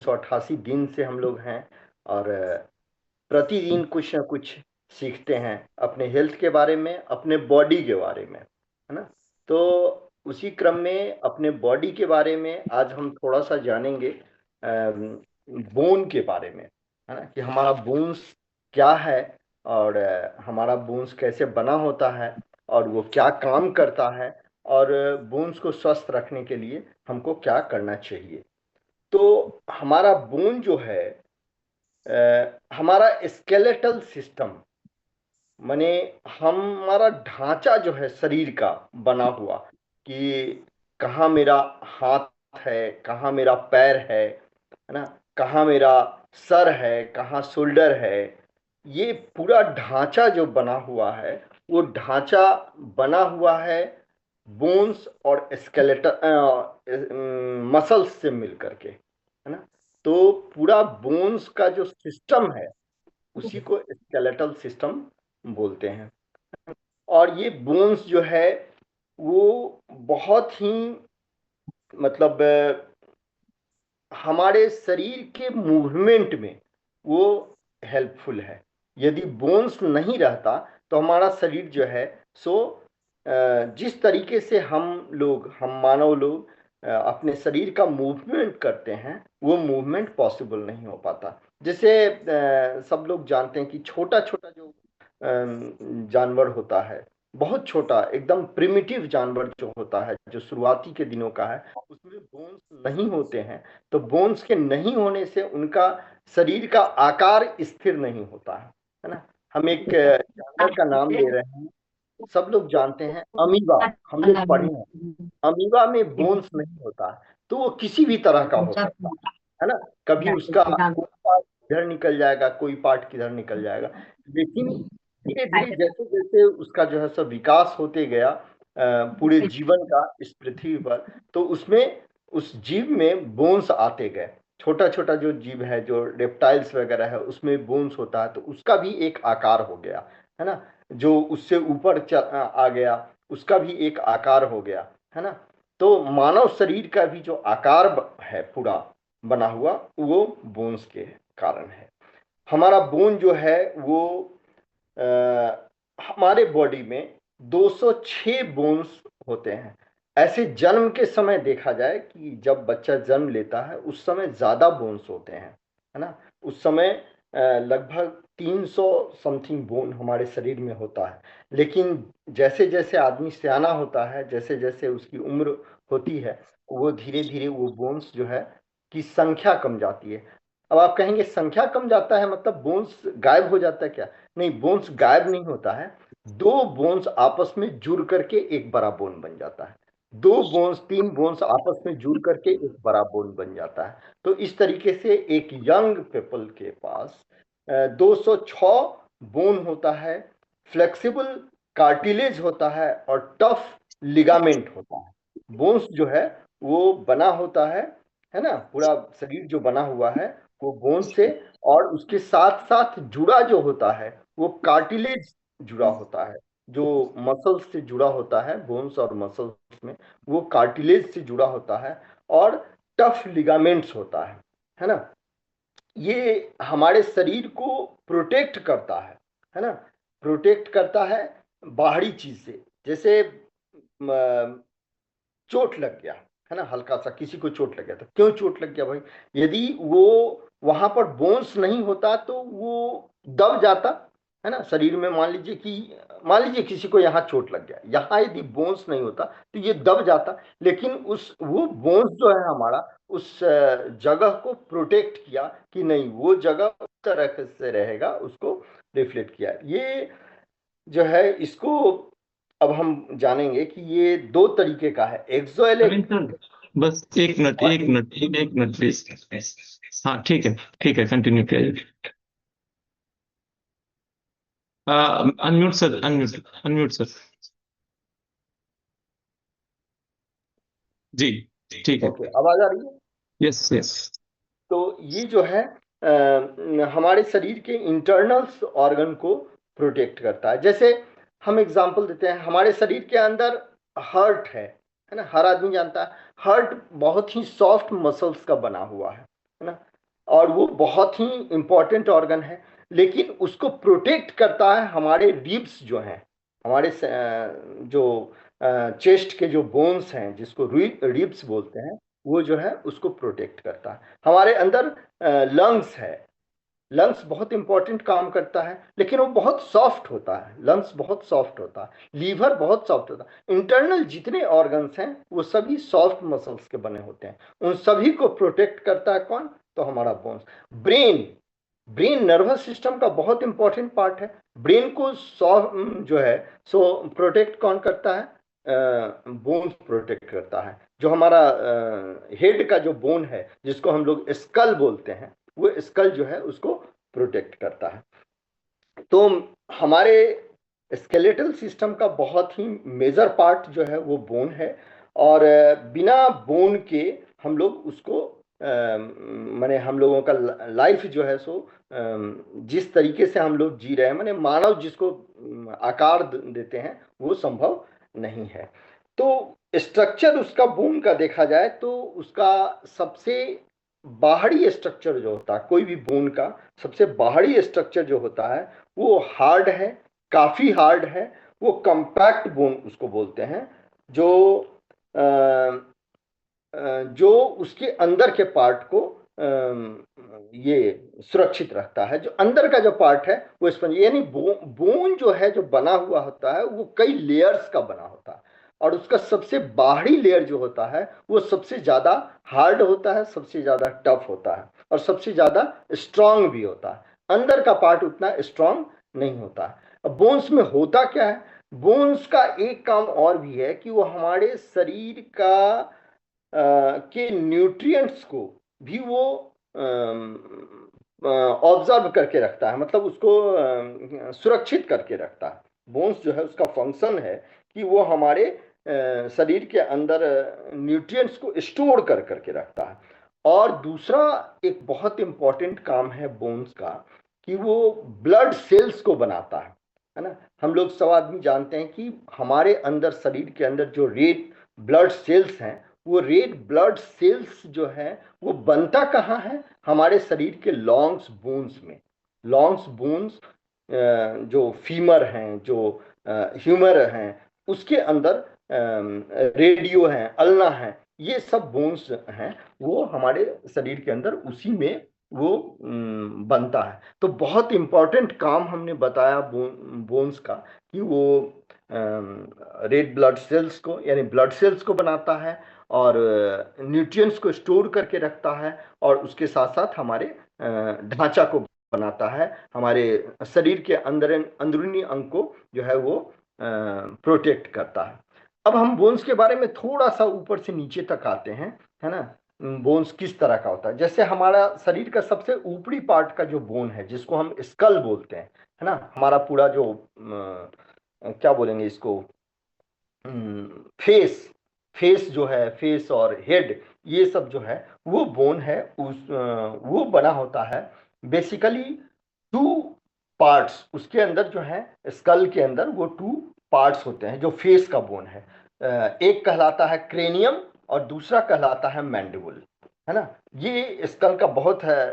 388 दिन से हम लोग हैं, और प्रतिदिन कुछ ना कुछ सीखते हैं अपने हेल्थ के बारे में, अपने बॉडी के बारे में, है ना। तो उसी क्रम में अपने बॉडी के बारे में आज हम थोड़ा सा जानेंगे, बोन के बारे में, है ना, कि हमारा बोन्स क्या है, और हमारा बोन्स कैसे बना होता है, और वो क्या काम करता है, और बोन्स को स्वस्थ रखने के लिए हमको क्या करना चाहिए। तो हमारा बोन जो है, हमारा स्केलेटल सिस्टम, माने हमारा ढांचा जो है शरीर का बना हुआ, कि कहाँ मेरा हाथ है, कहाँ मेरा पैर है ना, कहाँ मेरा सर है, कहाँ शोल्डर है, ये पूरा ढांचा जो बना हुआ है, वो ढांचा बना हुआ है बोन्स और स्केलेटल मसल्स से मिल करके, है ना। तो पूरा बोन्स का जो सिस्टम है उसी को स्केलेटल सिस्टम बोलते हैं। और ये बोन्स जो है वो बहुत ही, मतलब हमारे शरीर के मूवमेंट में वो हेल्पफुल है। यदि बोन्स नहीं रहता तो हमारा शरीर जो है सो जिस तरीके से हम मानव लोग अपने शरीर का मूवमेंट करते हैं, वो मूवमेंट पॉसिबल नहीं हो पाता। जैसे सब लोग जानते हैं कि छोटा छोटा जो जानवर होता है, बहुत छोटा एकदम प्रिमिटिव जानवर जो होता है, जो शुरुआती के दिनों का है, उसमें बोन्स नहीं होते हैं। तो बोन्स के नहीं होने से उनका शरीर का आकार स्थिर नहीं होता है ना। हम एक जानवर का नाम ले रहे हैं, सब लोग जानते हैं अमीबा, हम लोग पढ़े हैं। अमीबा में बोन्स नहीं होता है, तो वो किसी भी तरह का हो सकता है ना। कभी उसका कोई पार्ट इधर निकल जाएगा, कोई पार्ट किधर निकल जाएगा, लेकिन धीरे धीरे जैसे जैसे उसका जो है सब विकास होते गया पूरे जीवन का इस पृथ्वी पर, तो उसमें उस जीव में बोन्स आते गए। छोटा छोटा जो जीव है, जो रेप्टाइल्स वगैरह है, उसमें बोन्स होता है, तो उसका भी एक आकार हो गया, है ना। जो उससे ऊपर आ गया, उसका भी एक आकार हो गया, है ना। तो मानव शरीर का भी जो आकार है पूरा बना हुआ, वो बोन्स के कारण है। हमारा बोन जो है वो हमारे बॉडी में 206 बोन्स होते हैं। ऐसे जन्म के समय देखा जाए कि जब बच्चा जन्म लेता है उस समय ज्यादा बोन्स होते हैं, है ना। उस समय लगभग 300 समथिंग बोन हमारे शरीर में होता है। लेकिन जैसे जैसे आदमी सियाना होता है, जैसे जैसे उसकी उम्र होती है, वो धीरे धीरे वो बोन्स जो है की संख्या कम जाती है। अब आप कहेंगे संख्या कम जाता है मतलब बोन्स गायब हो जाता है क्या? नहीं, बोन्स गायब नहीं होता है। दो बोन्स आपस में जुड़ करके एक बड़ा बोन बन जाता है। दो बोन्स, तीन बोन्स आपस में जुड़ करके एक बड़ा बोन बन जाता है। तो इस तरीके से एक यंग पीपल के पास 206 बोन होता है, फ्लेक्सिबल कार्टिलेज होता है, और टफ लिगामेंट होता है। बोन्स जो है वो बना होता है ना। पूरा शरीर जो बना हुआ है वो बोन से, और उसके साथ साथ जुड़ा जो होता है वो कार्टिलेज जुड़ा होता है। जो मसल्स से जुड़ा होता है, बोन्स और मसल्स में, वो कार्टिलेज से जुड़ा होता है, और टफ लिगामेंट्स होता है ना। ये हमारे शरीर को प्रोटेक्ट करता है ना। प्रोटेक्ट करता है बाहरी चीज से। जैसे चोट लग गया, है ना, हल्का सा किसी को चोट लग गया, तो क्यों चोट लग गया भाई? यदि वो वहां पर बोन्स नहीं होता तो वो दब जाता, है ना, शरीर में। मान लीजिए किसी को यहाँ चोट लग गया, यहाँ यदि बोन्स नहीं होता तो ये दब जाता। लेकिन उस वो बोन्स जो है हमारा, उस जगह को प्रोटेक्ट किया कि नहीं, वो जगह उस तरह से रहेगा, उसको रिफ्लेक्ट किया। ये जो है इसको अब हम जानेंगे कि ये दो तरीके का है, नवीन एक्सोएलिक सर, बस एक मिनट और एक मिनट एक मिनट प्लीज। हाँ ठीक है, ठीक है, कंटिन्यू किया जाए। Unmute sir, unmute unmute sir. जी, ठीक है। ओके, आवाज आ रही है? Yes yes. तो ये जो है हमारे शरीर के इंटरनल्स ऑर्गन को प्रोटेक्ट करता है। जैसे हम एग्जांपल देते हैं, हमारे शरीर के अंदर हार्ट है ना। हर आदमी जानता है हार्ट बहुत ही सॉफ्ट मसल्स का बना हुआ है ना। बहुत ही इंपॉर्टेंट ऑर्गन है, लेकिन उसको प्रोटेक्ट करता है हमारे रिब्स जो हैं, हमारे जो चेस्ट के जो बोन्स हैं जिसको रिब्स बोलते हैं, वो जो है उसको प्रोटेक्ट करता है। हमारे अंदर लंग्स है, लंग्स बहुत इंपॉर्टेंट काम करता है, लेकिन वो बहुत सॉफ्ट होता है, लंग्स बहुत सॉफ्ट होता है, लीवर बहुत सॉफ्ट होता है। इंटरनल जितने ऑर्गन्स हैं वो सभी सॉफ्ट मसल्स के बने होते हैं, उन सभी को प्रोटेक्ट करता है कौन? तो हमारा bones. Brain, brain nervous system का बहुत इंपॉर्टेंट पार्ट है। ब्रेन को जो है सो प्रोटेक्ट कौन करता है? बोन्स प्रोटेक्ट करता है। जो हमारा हेड का जो बोन है जिसको हम लोग स्कल बोलते हैं, वो स्कल जो है उसको प्रोटेक्ट करता है। तो हमारे स्केलेटल सिस्टम का बहुत ही मेजर पार्ट जो है वो बोन है, और बिना बोन के हम लोग उसको माने हम लोगों का लाइफ जो है सो जिस तरीके से हम लोग जी रहे हैं, माने मानव जिसको आकार देते हैं, वो संभव नहीं है। तो स्ट्रक्चर उसका बोन का देखा जाए तो उसका सबसे बाहरी स्ट्रक्चर जो होता है, कोई भी बोन का सबसे बाहरी स्ट्रक्चर जो होता है वो हार्ड है, काफी हार्ड है। वो कंपैक्ट बोन उसको बोलते हैं, जो जो उसके अंदर के पार्ट को ये सुरक्षित रखता है। जो अंदर का जो पार्ट है वो स्पंज, यानी बोन जो है जो बना हुआ होता है वो कई लेयर्स का बना होता है, और उसका सबसे बाहरी लेयर जो होता है वो सबसे ज्यादा हार्ड होता है, सबसे ज्यादा टफ होता है, और सबसे ज्यादा स्ट्रांग भी होता है। अंदर का पार्ट उतना स्ट्रांग नहीं होता है। अब बोन्स में होता क्या है? बोन्स का एक काम और भी है कि वो हमारे शरीर का के न्यूट्रिएंट्स को भी वो ऑब्जर्व करके रखता है, मतलब उसको सुरक्षित करके रखता है। बोन्स जो है उसका फंक्शन है कि वो हमारे शरीर के अंदर न्यूट्रिएंट्स को स्टोर कर करके रखता है। और दूसरा एक बहुत इंपॉर्टेंट काम है बोन्स का कि वो ब्लड सेल्स को बनाता है ना। हम लोग सब आदमी जानते हैं कि हमारे अंदर, शरीर के अंदर जो रेड ब्लड सेल्स हैं, वो रेड ब्लड सेल्स जो है वो बनता कहाँ है? हमारे शरीर के लॉन्ग्स बोन्स में। लॉन्ग्स बोन्स जो फीमर हैं, जो ह्यूमर हैं, उसके अंदर रेडियो हैं, अल्ना हैं, ये सब बोन्स हैं, वो हमारे शरीर के अंदर उसी में वो बनता है। तो बहुत इंपॉर्टेंट काम हमने बताया बोन्स का कि वो रेड ब्लड सेल्स को, यानी ब्लड सेल्स को बनाता है, और न्यूट्रिएंट्स को स्टोर करके रखता है, और उसके साथ साथ हमारे ढांचा को बनाता है, हमारे शरीर के अंदर अंदरूनी अंग को जो है वो प्रोटेक्ट करता है। अब हम बोन्स के बारे में थोड़ा सा ऊपर से नीचे तक आते हैं, है ना। बोन्स किस तरह का होता है? जैसे हमारा शरीर का सबसे ऊपरी पार्ट का जो बोन है जिसको हम स्कल बोलते हैं, है ना, हमारा पूरा जो क्या बोलेंगे इसको, फेस, फेस जो है, फेस और हेड, ये सब जो है वो बोन है। वो बना होता है बेसिकली टू पार्ट्स। उसके अंदर जो है, स्कल के अंदर वो टू पार्ट्स होते हैं जो फेस का बोन है। एक कहलाता है क्रेनियम और दूसरा कहलाता है मैंडिबल, है ना। ये स्कल का बहुत है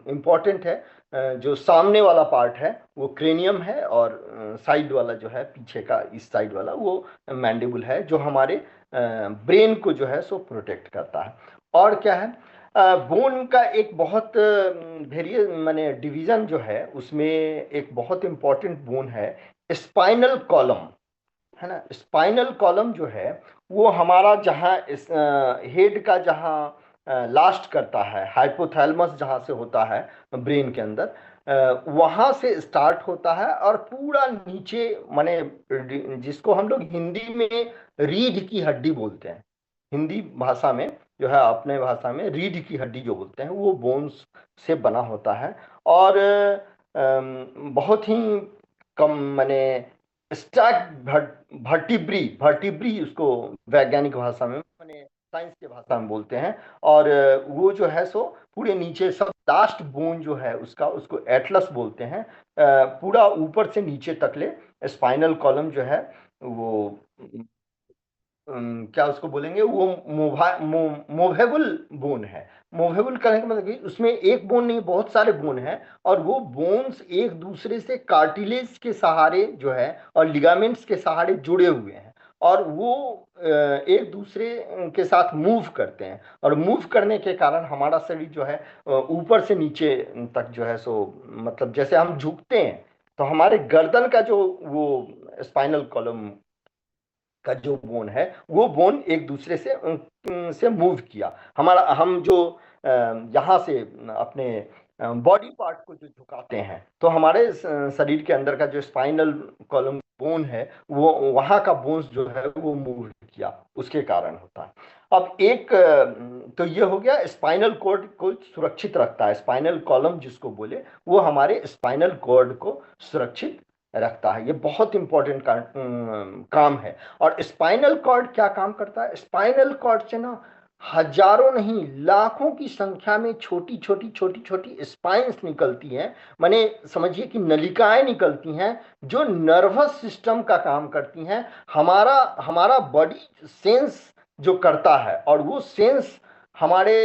इम्पॉर्टेंट है। जो सामने वाला पार्ट है वो क्रेनियम है, और साइड वाला जो है, पीछे का इस साइड वाला, वो मैंडिबल है, जो हमारे ब्रेन को जो है सो प्रोटेक्ट करता है। और क्या है, बोन का एक बहुत वेरिय माने डिवीजन जो है, उसमें एक बहुत इंपॉर्टेंट बोन है स्पाइनल कॉलम, है ना। स्पाइनल कॉलम जो है वो हमारा जहाँ हेड का जहाँ लास्ट करता है, हाइपोथैलेमस जहाँ से होता है ब्रेन के अंदर, वहाँ से स्टार्ट होता है और पूरा नीचे, माने जिसको हम लोग हिंदी में रीढ़ की हड्डी बोलते हैं, हिंदी भाषा में जो है, अपने भाषा में रीढ़ की हड्डी जो बोलते हैं, वो बोन्स से बना होता है। और बहुत ही कम माने स्टैक वर्टिब्री, वर्टिब्री उसको वैज्ञानिक भाषा में, माने साइंस के भाषा में बोलते हैं। और वो जो है सो पूरे नीचे सब लास्ट बोन जो है उसका, उसको एटलस बोलते हैं। पूरा ऊपर से नीचे तक ले स्पाइनल कॉलम जो है वो क्या उसको बोलेंगे, वो मूवेबल बोन है। मूवेबल करने का मतलब कि उसमें एक बोन नहीं, बहुत सारे बोन हैं, और वो बोन्स एक दूसरे से कार्टिलेज के सहारे जो है और लिगामेंट्स के सहारे जुड़े हुए हैं, और वो एक दूसरे के साथ मूव करते हैं, और मूव करने के कारण हमारा शरीर जो है ऊपर से नीचे तक जो है सो, मतलब जैसे हम झुकते हैं तो हमारे गर्दन का जो वो स्पाइनल कॉलम का जो बोन है, वो बोन एक दूसरे से मूव किया। हमारा हम जो यहाँ से अपने बॉडी पार्ट को जो झुकाते हैं, तो हमारे शरीर के अंदर का जो स्पाइनल कॉलम बोन है, वो वहाँ का बोन्स जो है वो मूव किया, उसके कारण होता है। अब एक तो ये हो गया, स्पाइनल कॉर्ड को सुरक्षित रखता है, स्पाइनल कॉलम जिसको बोले, वो हमारे स्पाइनल कॉर्ड को सुरक्षित रखता है। ये बहुत इंपॉर्टेंट काम है। और स्पाइनल कॉर्ड क्या काम करता है, स्पाइनल कॉर्ड से ना हजारों नहीं लाखों की संख्या में छोटी छोटी छोटी छोटी स्पाइन्स निकलती हैं, माने समझिए कि नलिकाएं निकलती हैं, जो नर्वस सिस्टम का काम करती हैं। हमारा हमारा बॉडी सेंस जो करता है, और वो सेंस हमारे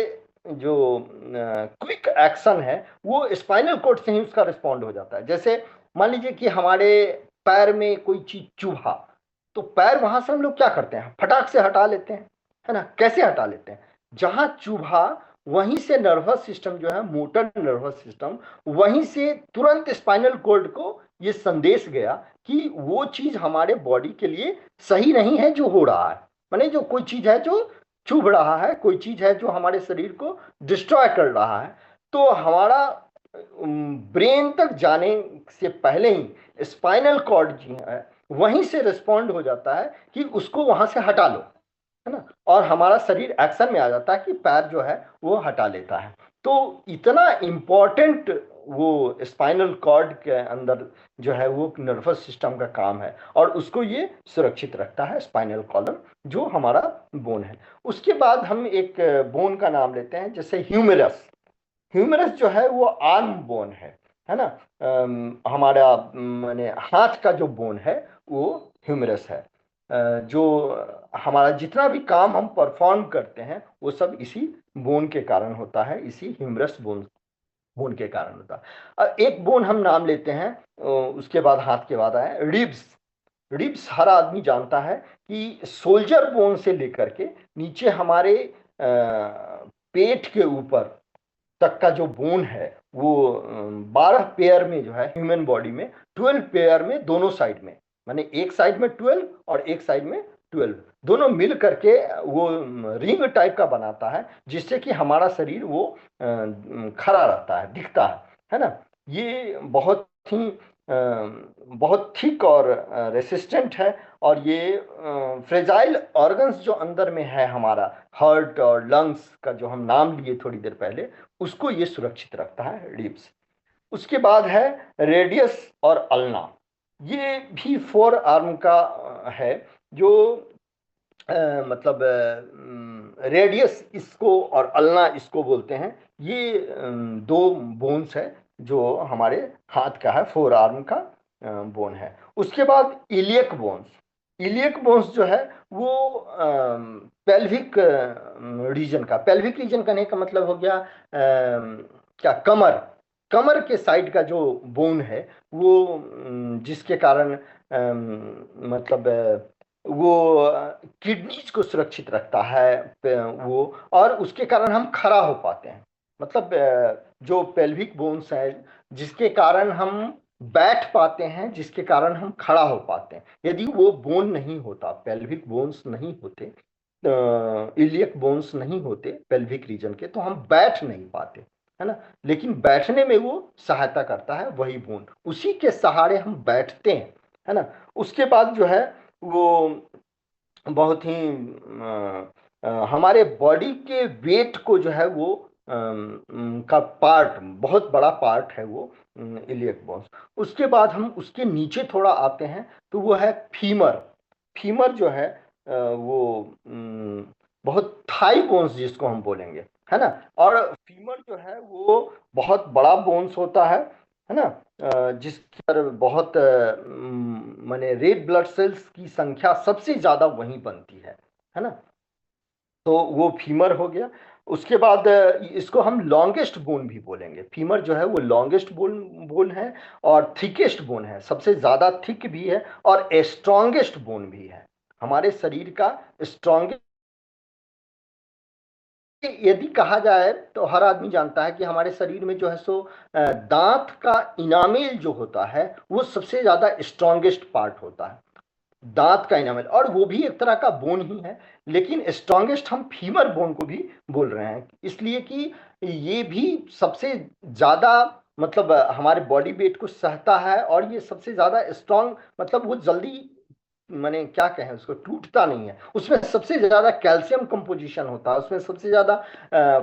जो क्विक एक्शन है, वो स्पाइनल कॉर्ड से ही उसका रिस्पॉन्ड हो जाता है। जैसे मान लीजिए कि हमारे पैर में कोई चीज चुभा, तो पैर वहां से हम लोग क्या करते हैं, फटाक से हटा लेते हैं, है ना। कैसे हटा लेते हैं, जहां चुभा वहीं से नर्वस सिस्टम जो है, मोटर नर्वस सिस्टम, वहीं से तुरंत स्पाइनल कॉर्ड को ये संदेश गया कि वो चीज हमारे बॉडी के लिए सही नहीं है जो हो रहा है। माने जो कोई चीज है जो चुभ रहा है, कोई चीज है जो हमारे शरीर को डिस्ट्रॉय कर रहा है, तो हमारा ब्रेन तक जाने से पहले ही स्पाइनल कॉर्ड जी है वहीं से रिस्पॉन्ड हो जाता है कि उसको वहां से हटा लो, है ना। और हमारा शरीर एक्शन में आ जाता है कि पैर जो है वो हटा लेता है। तो इतना इम्पोर्टेंट वो स्पाइनल कॉर्ड के अंदर जो है वो नर्वस सिस्टम का काम है, और उसको ये सुरक्षित रखता है, स्पाइनल कॉलम जो हमारा बोन है। उसके बाद हम एक बोन का नाम लेते हैं, जैसे ह्यूमेरस। ह्यूमरस जो है वो आर्म बोन है ना। हमारा माने हाथ का जो बोन है वो ह्यूमरस है। जो हमारा जितना भी काम हम परफॉर्म करते हैं वो सब इसी बोन के कारण होता है, इसी ह्यूमरस बोन बोन के कारण होता है। एक बोन हम नाम लेते हैं, उसके बाद हाथ के बाद आया रिब्स। रिब्स हर आदमी जानता है कि सोल्जर बोन से लेकर के नीचे हमारे पेट के ऊपर तक का जो बोन है, वो 12 पेयर में जो है ह्यूमन बॉडी में, 12 पेयर में दोनों साइड में, माने एक साइड में 12 और एक साइड में 12, दोनों मिल करके वो रिंग टाइप का बनाता है, जिससे कि हमारा शरीर वो खड़ा रहता है, दिखता है ना। ये ही बहुत थिक और रेसिस्टेंट है, और ये फ्रेजाइल ऑर्गन्स जो अंदर में है हमारा, हार्ट और लंग्स का जो हम नाम लिए थोड़ी देर पहले, उसको ये सुरक्षित रखता है रिब्स। उसके बाद है रेडियस और अल्ना। ये भी 4 आर्म का है, जो मतलब रेडियस इसको और अल्ना इसको बोलते हैं। ये दो बोन्स है जो हमारे हाथ का है, 4 आर्म का बोन है। उसके बाद इलियक बोन्स। इलियक बोन्स जो है वो पेल्विक रीजन का, पेल्विक रीजन करने का मतलब हो गया क्या, कमर, कमर के साइड का जो बोन है, वो जिसके कारण मतलब वो किडनीज को सुरक्षित रखता है वो, और उसके कारण हम खड़ा हो पाते हैं। मतलब जो पेल्विक बोन्स है जिसके कारण हम बैठ पाते हैं, जिसके कारण हम खड़ा हो पाते हैं। यदि वो बोन नहीं होता, पेल्विक बोन्स नहीं होते, इलियक बोन्स नहीं होते पेल्विक रीजन के, तो हम बैठ नहीं पाते, है ना। लेकिन बैठने में वो सहायता करता है, वही बोन, उसी के सहारे हम बैठते हैं, है ना। उसके बाद जो है वो बहुत ही हमारे बॉडी के वेट को जो है वो का पार्ट, बहुत बड़ा पार्ट है वो इलियक बोन्स। उसके बाद हम उसके नीचे थोड़ा आते हैं, तो वो है फीमर। फीमर जो है वो बहुत थाई बोन्स जिसको हम बोलेंगे, है ना। और फीमर जो है वो बहुत बड़ा बोन्स होता है ना। जिस पर बहुत माने रेड ब्लड सेल्स की संख्या सबसे ज्यादा वहीं बनती है, है ना। तो वो फीमर हो गया। उसके बाद इसको हम लॉन्गेस्ट बोन भी बोलेंगे। फीमर जो है वो लॉन्गेस्ट बोन बोन है और थिकेस्ट बोन है, सबसे ज्यादा थिक भी है और स्ट्रॉन्गेस्ट बोन भी है, हमारे शरीर का स्ट्रॉन्गेस्ट। यदि कहा जाए तो हर आदमी जानता है कि हमारे शरीर में जो है सो दांत का इनामेल जो होता है वो सबसे ज्यादा स्ट्रॉन्गेस्ट पार्ट होता है, दांत का इनामेल, और वो भी एक तरह का बोन ही है। लेकिन स्ट्रॉन्गेस्ट हम फीमर बोन को भी बोल रहे हैं, इसलिए कि ये भी सबसे ज्यादा मतलब हमारे बॉडी वेट को सहता है और ये सबसे ज्यादा स्ट्रांग, मतलब वो जल्दी माने क्या कहें उसको, टूटता नहीं है। उसमें सबसे ज्यादा कैल्शियम कंपोजिशन होता है, उसमें सबसे ज्यादा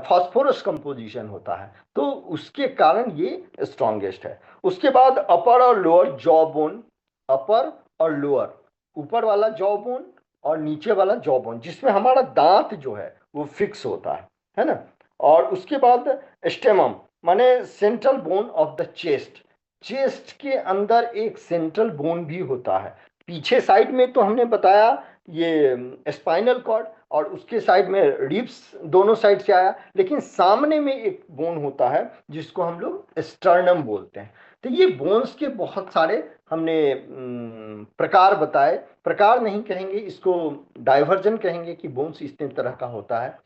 फास्फोरस कंपोजिशन होता है, तो उसके कारण ये स्ट्रॉन्गेस्ट है। उसके बाद अपर और लोअर जॉ बोन, अपर और लोअर, ऊपर वाला जॉ बोन और नीचे वाला जॉ बोन, जिसमें हमारा दांत जो है वो फिक्स होता है ना। और उसके बाद स्टेमम माने central bone of the chest, chest के अंदर एक सेंट्रल बोन भी होता है। पीछे साइड में तो हमने बताया ये स्पाइनल कॉर्ड और उसके साइड में रिब्स दोनों साइड से आया, लेकिन सामने में एक बोन होता है जिसको हम लोग स्टर्नम बोलते हैं। तो ये बोन्स के बहुत सारे हमने प्रकार बताए, प्रकार नहीं कहेंगे इसको, डाइवर्जन कहेंगे कि बोन्स इतने तरह का होता है।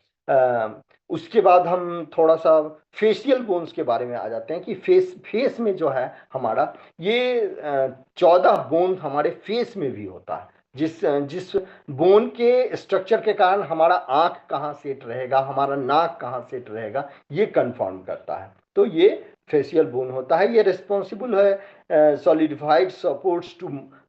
उसके बाद हम थोड़ा सा फेशियल बोन्स के बारे में आ जाते हैं कि फेस में जो है हमारा ये 14 बोन हमारे फेस में भी होता है, जिस जिस बोन के स्ट्रक्चर के कारण हमारा आंख कहाँ सेट रहेगा, हमारा नाक कहाँ सेट रहेगा, ये कंफर्म करता है। तो ये फेशियल बोन होता है, ये रिस्पॉन्सिबल है solidified supports to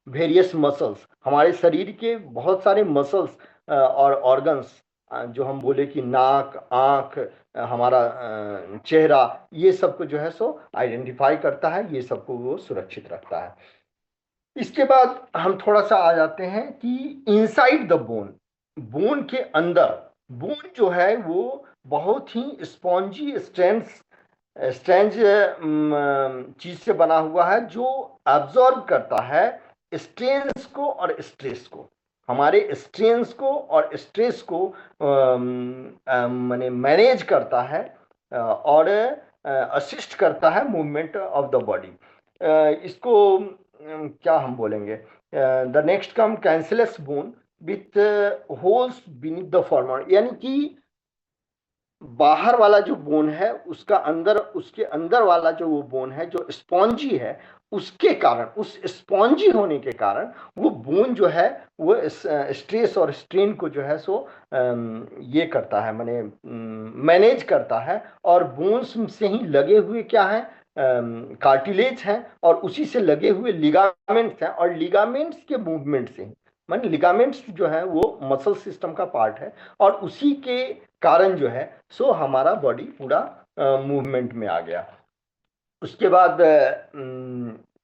various muscles, हमारे शरीर के बहुत सारे मसल्स और ऑर्गन्स, जो हम बोले कि नाक, आंख, हमारा चेहरा, ये सबको जो है सो आइडेंटिफाई करता है, ये सबको वो सुरक्षित रखता है। इसके बाद हम थोड़ा सा आ जाते हैं कि इनसाइड द बोन, बोन के अंदर, बोन जो है वो बहुत ही स्पॉन्जी स्ट्रेंज चीज से बना हुआ है, जो एब्जॉर्ब करता है स्ट्रेंस को और स्ट्रेस को, हमारे स्ट्रेंस को और स्ट्रेस को माने मैनेज करता है और असिस्ट करता है मूवमेंट ऑफ द बॉडी। इसको क्या हम बोलेंगे, the next come cancellous bone with holes beneath the former, यानी कि बाहर वाला जो बोन है उसका अंदर, उसके अंदर वाला जो वो बोन है जो स्पॉन्जी है, उसके कारण, उस स्पॉन्जी होने के कारण वो बोन जो है वो स्ट्रेस और स्ट्रेन को जो है सो ये करता है, माने मैनेज करता है। और बोन्स से ही लगे हुए क्या है, कार्टिलेज हैं, और उसी से लगे हुए लिगामेंट्स हैं, और लिगामेंट्स के मूवमेंट से ही, मान लिगामेंट्स जो है वो मसल सिस्टम का पार्ट है, और उसी के कारण जो है सो हमारा बॉडी पूरा मूवमेंट में आ गया। उसके बाद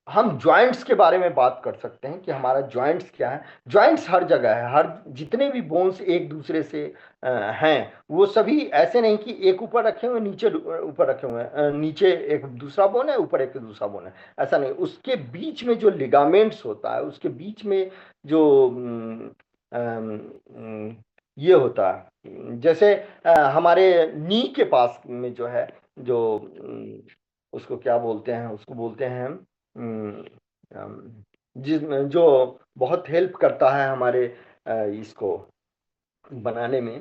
हम जॉइंट्स के बारे में बात कर सकते हैं कि हमारा जॉइंट्स क्या है। जॉइंट्स हर जगह है, हर जितने भी बोन्स एक दूसरे से हैं, वो सभी ऐसे नहीं कि एक ऊपर रखे हुए नीचे ऊपर रखे हुए हैं, नीचे एक दूसरा बोन है ऊपर एक दूसरा बोन है, ऐसा नहीं। उसके बीच में जो लिगामेंट्स होता है, उसके बीच में जो ये होता है, जैसे हमारे नी के पास में जो है, जो उसको क्या बोलते हैं, उसको बोलते हैं जिस जो बहुत हेल्प करता है हमारे इसको बनाने में,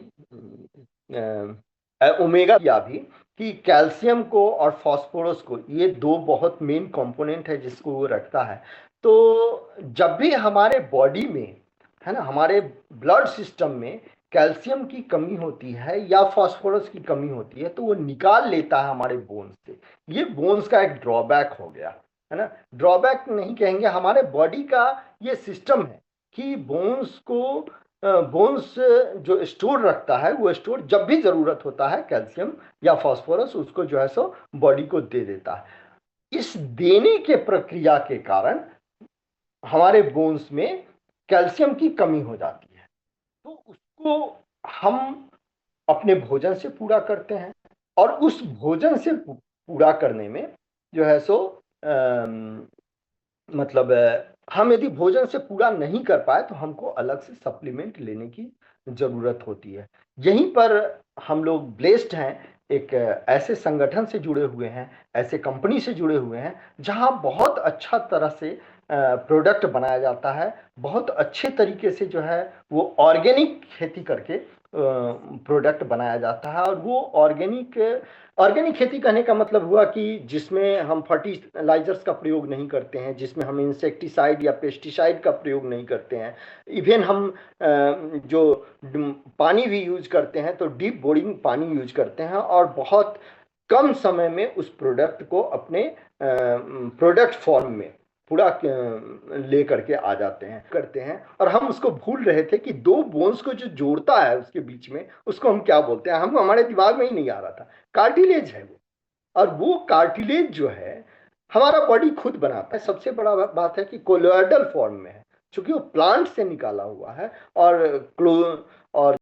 ओमेगा या भी, कि कैल्शियम को और फास्फोरस को, ये दो बहुत मेन कंपोनेंट है जिसको वो रखता है। तो जब भी हमारे बॉडी में, है ना, हमारे ब्लड सिस्टम में कैल्शियम की कमी होती है या फास्फोरस की कमी होती है, तो वो निकाल लेता है हमारे बोन्स से। ये बोन्स का एक ड्रॉबैक हो गया, है ना। ड्रॉबैक नहीं कहेंगे, हमारे बॉडी का ये सिस्टम है कि बोन्स को, बोन्स जो स्टोर रखता है, वो स्टोर जब भी जरूरत होता है कैल्शियम या फास्फोरस, उसको जो है सो बॉडी को दे देता है। इस देने के प्रक्रिया के कारण हमारे बोन्स में कैल्शियम की कमी हो जाती है, तो उसको हम अपने भोजन से पूरा करते हैं, और उस भोजन से पूरा करने में जो है सो मतलब हम यदि भोजन से पूरा नहीं कर पाए तो हमको अलग से सप्लीमेंट लेने की ज़रूरत होती है। यहीं पर हम लोग ब्लेस्ड हैं, एक ऐसे संगठन से जुड़े हुए हैं, ऐसे कंपनी से जुड़े हुए हैं, जहाँ बहुत अच्छा तरह से प्रोडक्ट बनाया जाता है, बहुत अच्छे तरीके से जो है वो ऑर्गेनिक खेती करके प्रोडक्ट बनाया जाता है। और वो ऑर्गेनिक ऑर्गेनिक खेती कहने का मतलब हुआ कि जिसमें हम फर्टिलाइजर्स का प्रयोग नहीं करते हैं, जिसमें हम इंसेक्टिसाइड या पेस्टिसाइड का प्रयोग नहीं करते हैं। इवन हम जो पानी भी यूज करते हैं तो डीप बोरिंग पानी यूज करते हैं, और बहुत कम समय में उस प्रोडक्ट को अपने प्रोडक्ट फॉर्म में पूरा ले करके आ जाते हैं, करते हैं। और हम उसको भूल रहे थे कि दो बोन्स को जो जोड़ता है उसके बीच में, उसको हम क्या बोलते हैं, हम हमारे दिमाग में ही नहीं आ रहा था। कार्टिलेज है वो। और वो कार्टिलेज जो है हमारा बॉडी खुद बनाता है। सबसे बड़ा बात है कि कोलोइडल फॉर्म में है, क्योंकि वो प्लांट से निकाला हुआ है। और